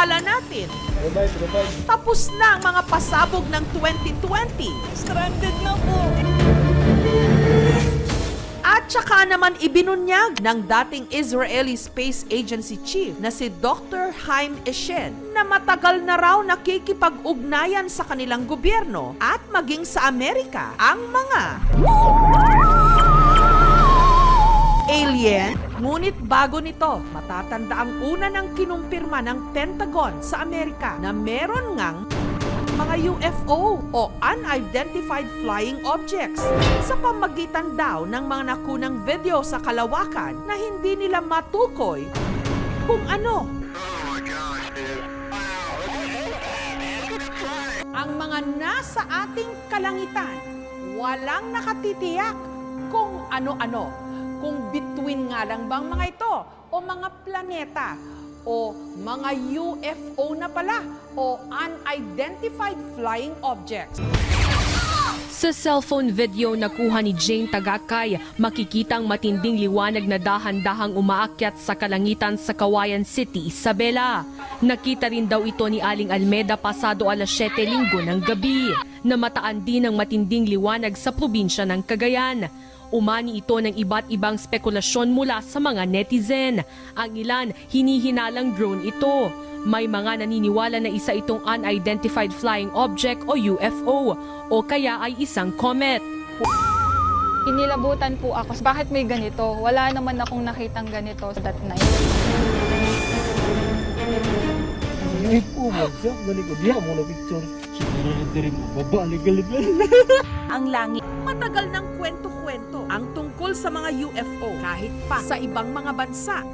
Akala natin, tapos na ang mga pasabog ng 2020. Stranded na po! At saka naman ibinunyag ng dating Israeli Space Agency Chief na si Dr. Haim Eshed na matagal na raw nakikipag-ugnayan sa kanilang gobyerno at maging sa Amerika ang mga alien. Ngunit bago nito, matatanda ang una ng kinumpirma ng Pentagon sa Amerika na meron ngang mga UFO o Unidentified Flying Objects sa pamagitan daw ng mga nakunang video sa kalawakan na hindi nila matukoy kung ano. Ang mga nasa ating kalangitan, walang nakatitiyak kung ano-ano. Kung between nga lang bang mga ito o mga planeta o mga UFO na pala o Unidentified Flying Objects. Sa cellphone video na kuha ni Jane Tagakay, makikitang matinding liwanag na dahan-dahang umaakyat sa kalangitan sa Kawayan City, Isabela. Nakita rin daw ito ni Aling Almeda pasado alas 7 linggo ng gabi. Namataan din ng matinding liwanag sa probinsya ng Cagayan. Umani ito ng iba't ibang spekulasyon mula sa mga netizen. Ang ilan, hinihinalang drone ito. May mga naniniwala na isa itong unidentified flying object o UFO o kaya ay isang comet. Inilabutan po ako. Bakit may ganito? Wala naman akong nakitang ganito that night. Ay po, magsa. Galing ko diya mo na picture. Siguro rin mo, babalik-galig lang. Ang langit. Matagal ng kwento-kwento ang tungkol sa mga UFO kahit pa sa ibang mga bansa.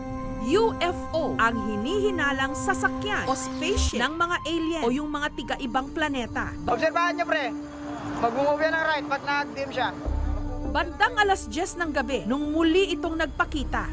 UFO ang hinihinalang sasakyan o spaceship ng mga alien o yung mga tiga-ibang planeta. Obserbahan niyo pre, mag-move yan ng right pag nag-dim siya. Bandang alas 10 ng gabi nung muli itong nagpakita.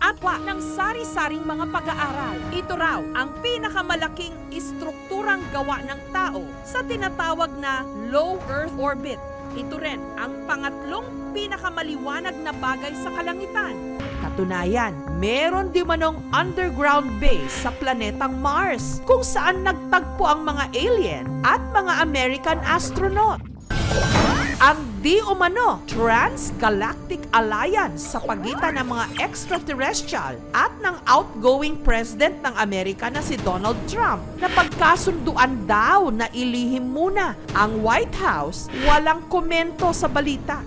Atwa ng sari-saring mga pag-aaral. Ito raw ang pinakamalaking istrukturang gawa ng tao sa tinatawag na low Earth orbit. Ito rin ang pangatlong pinakamaliwanag na bagay sa kalangitan. Katunayan, meron di manong underground base sa planetang Mars kung saan nagtagpo ang mga alien at mga American astronaut. Ang di umano Transgalactic Alliance sa pagitan ng mga extraterrestrial at ng outgoing president ng Amerika na si Donald Trump na pagkasunduan daw na ilihim muna ang White House, walang komento sa balita.